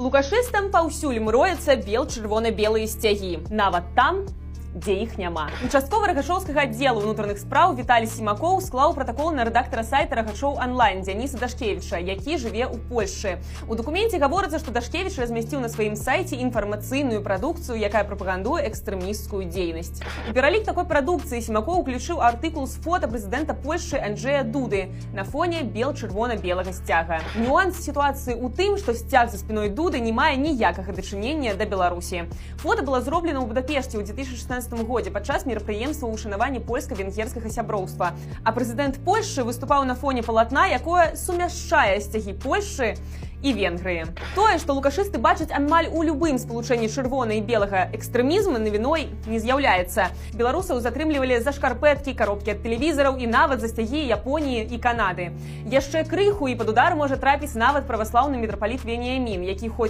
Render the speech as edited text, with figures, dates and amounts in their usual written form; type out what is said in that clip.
Лукашыстам паўсюль мроюцца бел-чырвона-белыя сцягі. Нават там, дзе іх няма. Участковы рагачоўскага аддзелу ўнутраных спраў Віталій Сімакоў склаў пратакол на рэдактара сайта Рагачоў онлайн Дзяніса Дашкевіча, які жыве ў Польшчы. У дакуменце гаворыцца, што Дашкевіч размясціў на сваім сайце інфармацыйную прадукцыю, якая прапагандуе экстрэмісцкую дзейнасць. У пералік такой прадукцыі Сімакоў уключыў артыкул з фота прэзідэнта Польшчы Анджэя Дуды на фоне бел-чырвона-белага сцяга. Нюанс сітуацыі ў тым, што сцяг за спіной Дуды не мае ніякага дачынення да Беларусі. Фота было зроблена ў Будапешце ў 2016 годзе падчас мерапрыемства ўшанавання польска-венгерскага сяброўства. А прэзідэнт Польшчы выступаў на фоне палатна, якое сумяшчае сцягі Польшчы і Венгрыі. Тое, што лукашысты бачаць амаль у любым спалучэнні чырвона і белага экстрэмізму, навіной не з'яўляецца. Беларусаў затрымлівалі за шкарпэткі, коробкі ад тэлевізараў і нават за сцягі Японіі і Канады. Яшчэ крыху і пад удар можа трапіць нават праваслаўны мітрапаліт Веніямін, які хоць